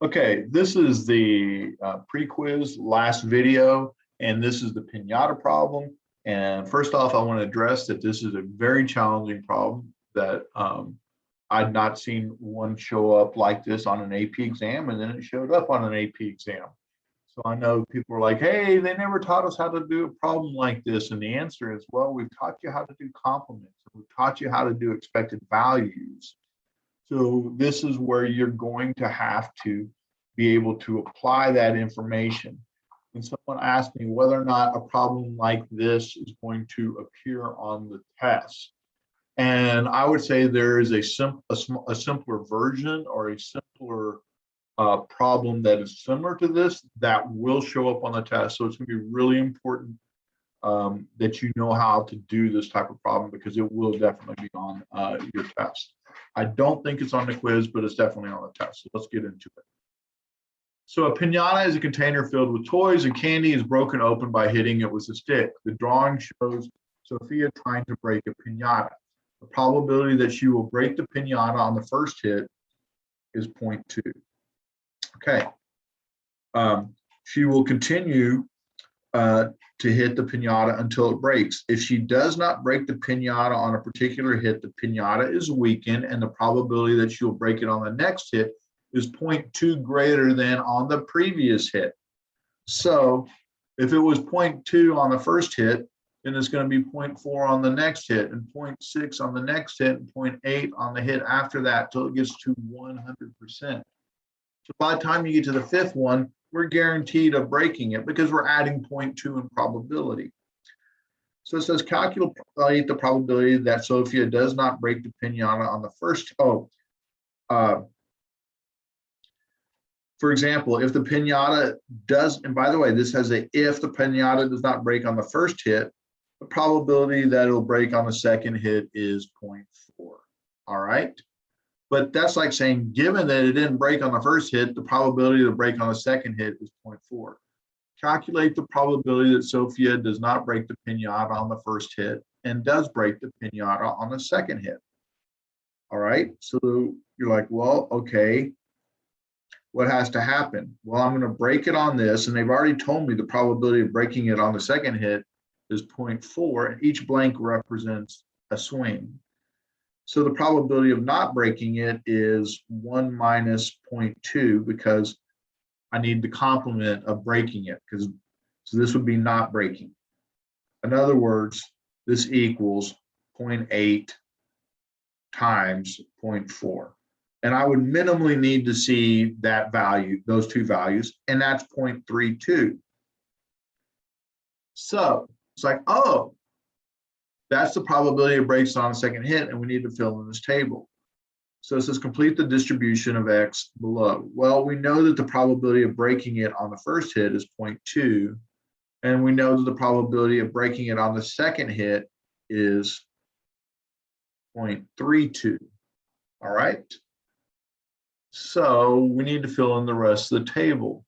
Okay, this is the pre-quiz last video, and this is the pinata problem. And first off, I want to address that this is a very challenging problem that I'd not seen one show up like this on an AP exam, and then it showed up on an AP exam. So I know people are like, hey, they never taught us how to do a problem like this. And the answer is, well, we've taught you how to do complements. We've taught you how to do expected values. So this is where you're going to have to be able to apply that information. And someone asked me whether or not a problem like this is going to appear on the test. And I would say there is a simpler version or a simpler problem that is similar to this that will show up on the test. So it's going to be really important that you know how to do this type of problem, because it will definitely be on your test. I don't think it's on the quiz, but it's definitely on the test. So let's get into it. So a piñata is a container filled with toys, and candy is broken open by hitting it with a stick. The drawing shows Sophia trying to break a piñata. The probability that she will break the piñata on the first hit is 0.2. Okay. She will continue to hit the piñata until it breaks. If she does not break the piñata on a particular hit, the piñata is weakened, and the probability that she will break it on the next hit is 0.2 greater than on the previous hit. So if it was 0.2 on the first hit, then it's going to be 0.4 on the next hit, and 0.6 on the next hit, and 0.8 on the hit after that, till it gets to 100%. So by the time you get to the fifth one, we're guaranteed of breaking it because we're adding 0.2 in probability. So it says calculate the probability that Sophia does not break the piñata on the first. For example, if the piñata does, and by the way, this has a if the piñata does not break on the first hit, the probability that it'll break on the second hit is 0.4. All right. But that's like saying, given that it didn't break on the first hit, the probability to break on the second hit is 0.4. Calculate the probability that Sophia does not break the piñata on the first hit and does break the piñata on the second hit. All right. So you're like, well, okay, what has to happen? Well, I'm going to break it on this, and they've already told me the probability of breaking it on the second hit is 0.4, and each blank represents a swing. So the probability of not breaking it is 1 minus 0.2, because I need the complement of breaking it, because so this would be not breaking. In other words, this equals 0.8 times 0.4. And I would minimally need to see that value, those two values, and that's 0.32. So it's like, oh, that's the probability it breaks on a second hit, and we need to fill in this table. So it says complete the distribution of X below. Well, we know that the probability of breaking it on the first hit is 0.2, and we know that the probability of breaking it on the second hit is 0.32. All right. So we need to fill in the rest of the table.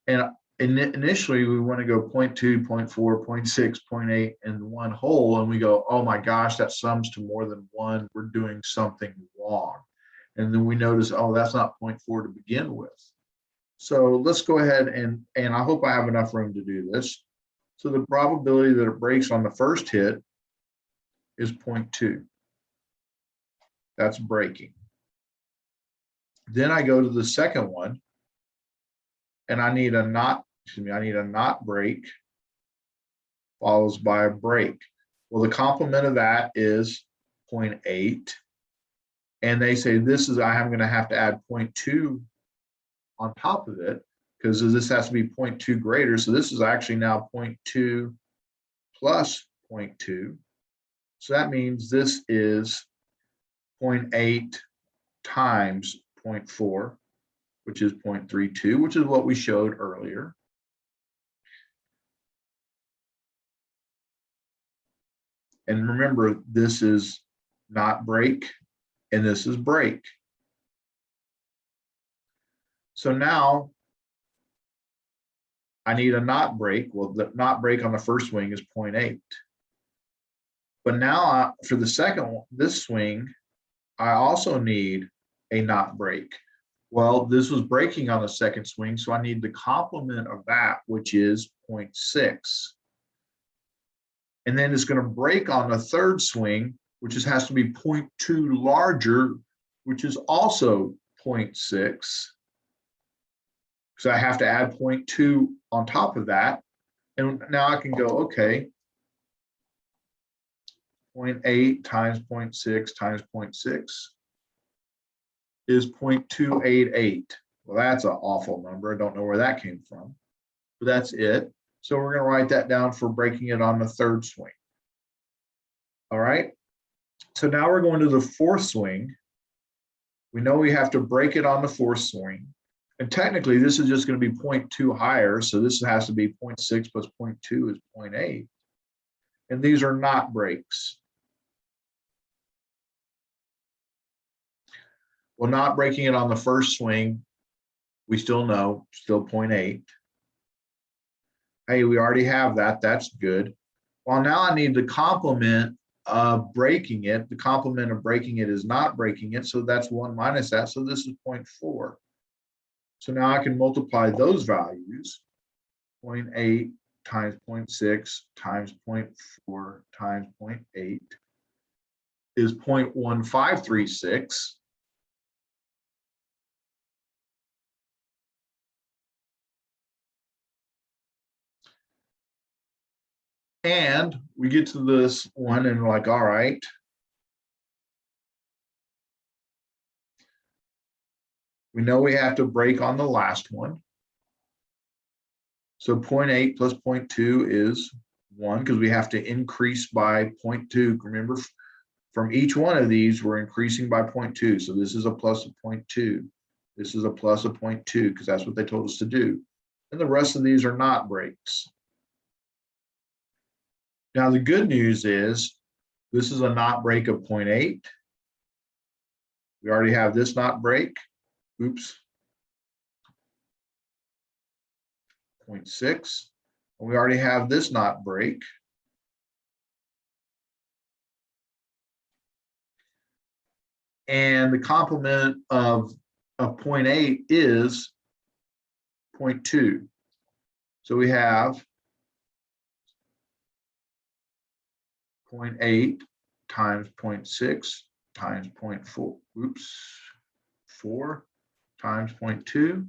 And initially we want to go 0.2, 0.4, 0.6, 0.8, and one whole, and we go, oh my gosh, that sums to more than one. We're doing something wrong. And then we notice, oh, that's not 0.4 to begin with. So let's go ahead and I hope I have enough room to do this. So the probability that it breaks on the first hit is 0.2. That's breaking. Then I go to the second one, and I need a not break follows by a break. Well, the complement of that is 0.8. And they say this is, I'm going to have to add 0.2 on top of it, because this has to be 0.2 greater. So this is actually now 0.2 plus 0.2. So that means this is 0.8 times 0.4, which is 0.32, which is what we showed earlier. And remember, this is not break, and this is break. So now I need a not break. Well, the not break on the first swing is 0.8. But now for the second one, this swing, I also need a not break. Well, this was breaking on the second swing, so I need the complement of that, which is 0.6. And then it's going to break on the third swing, which has to be 0.2 larger, which is also 0.6. So I have to add 0.2 on top of that. And now I can go, okay, 0.8 times 0.6 times 0.6 is 0.288. Well, that's an awful number. I don't know where that came from, but that's it. So we're going to write that down for breaking it on the third swing. All right. So now we're going to the fourth swing. We know we have to break it on the fourth swing. And technically, this is just going to be 0.2 higher. So this has to be 0.6 plus 0.2 is 0.8. And these are not breaks. Well, not breaking it on the first swing, we still know, still 0.8. Hey, we already have that. That's good. Well, now I need the complement of breaking it. The complement of breaking it is not breaking it. So that's 1 minus that. So this is 0.4. So now I can multiply those values. 0.8 times 0.6 times 0.4 times 0.8 is 0.1536. And we get to this one and we're like, all right, we know we have to break on the last one. So 0.8 plus 0.2 is 1 because we have to increase by 0.2. Remember, from each one of these, we're increasing by 0.2. So this is a plus of 0.2. This is a plus of 0.2 because that's what they told us to do. And the rest of these are not breaks. Now, the good news is this is a not break of 0.8. We already have this not break. Oops. 0.6. And we already have this not break. And the complement of 0.8 is 0.2. So we have 0.8 times 0.6 times 0.4, oops, 4 times 0.2.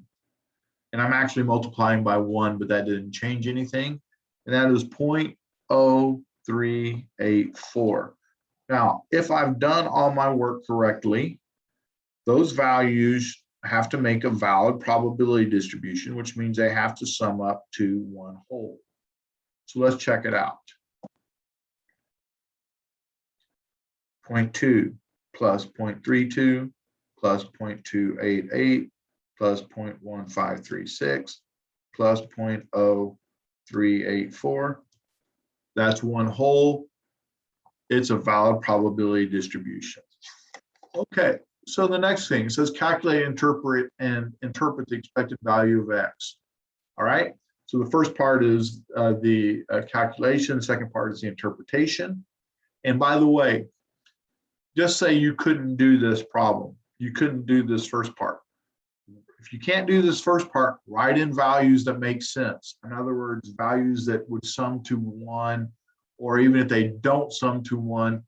And I'm actually multiplying by 1, but that didn't change anything. And that is 0.0384. Now, if I've done all my work correctly, those values have to make a valid probability distribution, which means they have to sum up to one whole. So let's check it out. 0.2 plus 0.32 plus 0.288 plus 0.1536 plus 0.0384. That's one whole. It's a valid probability distribution. Okay, so the next thing, it says calculate, interpret the expected value of X. All right, so the first part is the calculation, the second part is the interpretation. And by the way, just say you couldn't do this problem. You couldn't do this first part. If you can't do this first part, write in values that make sense. In other words, values that would sum to 1, or even if they don't sum to 1,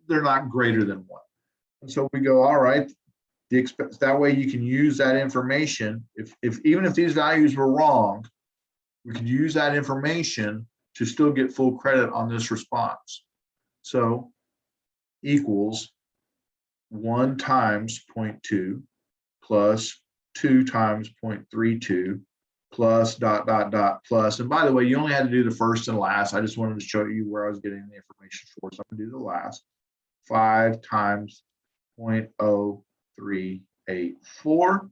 they're not greater than 1. And so we go, all right, that way you can use that information. Even if these values were wrong, we could use that information to still get full credit on this response. So equals 1 times 0.2 plus 2 times 0.32 plus dot, dot, dot, plus. And by the way, you only had to do the first and last. I just wanted to show you where I was getting the information for. So I'm going to do the last. 5 times 0.0384.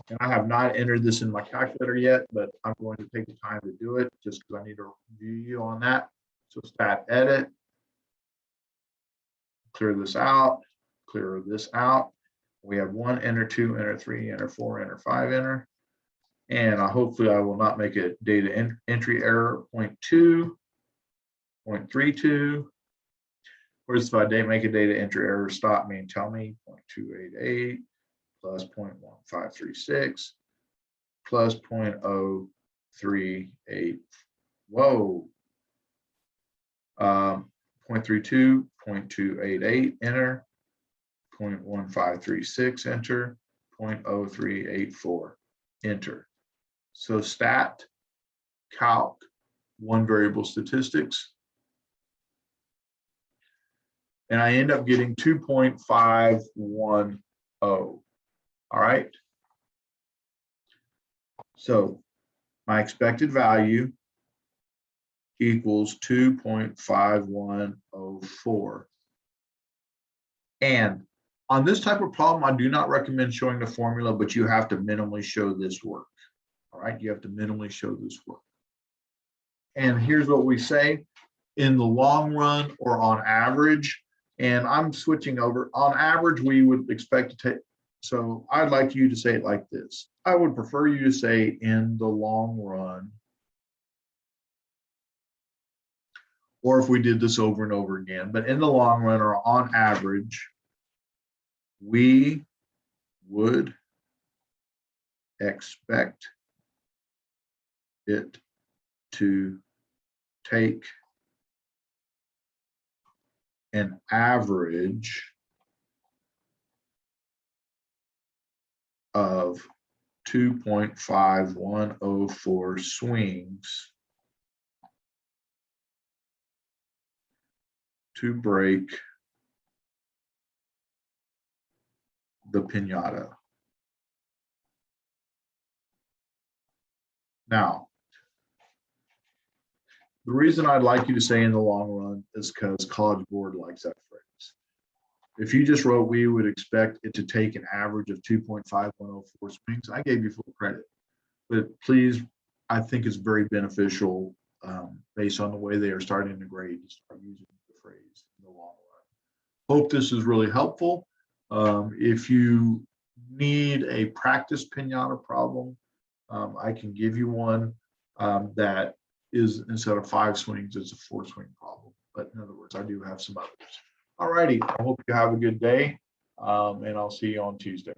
And I have not entered this in my calculator yet, but I'm going to take the time to do it just because I need to review you on that. So stat edit. Clear this out. Clear this out. We have 1, enter 2, enter 3, enter 4, enter 5, enter. And hopefully I will not make a data entry error. 0.2, 0.32. Of course, if I make a data entry error, stop me and tell me. 0.288 plus 0.1536 plus 0.038. Whoa. 0.32, 0.288, enter. 0.1536, enter. 0.0384, enter. So stat, calc, one variable statistics. And I end up getting 2.510. All right. So my expected value equals 2.5104. And on this type of problem, I do not recommend showing the formula, but you have to minimally show this work. All right, you have to minimally show this work. And here's what we say: in the long run or on average, and I'm switching over, on average, we would expect to take, so I'd like you to say it like this. I would prefer you to say in the long run, or if we did this over and over again, but in the long run or on average, we would expect it to take an average of 2.5104 swings to break the piñata. Now, the reason I'd like you to say in the long run is because College Board likes that phrase. If you just wrote, we would expect it to take an average of 2.5104 swings, I gave you full credit. But please, I think it's very beneficial based on the way they are starting to grade to start using the phrase in the long run. Hope this is really helpful. If you need a practice piñata problem, I can give you one that is, instead of 5 swings, it's a 4 swing problem. But in other words, I do have some others. All righty, I hope you have a good day, and I'll see you on Tuesday.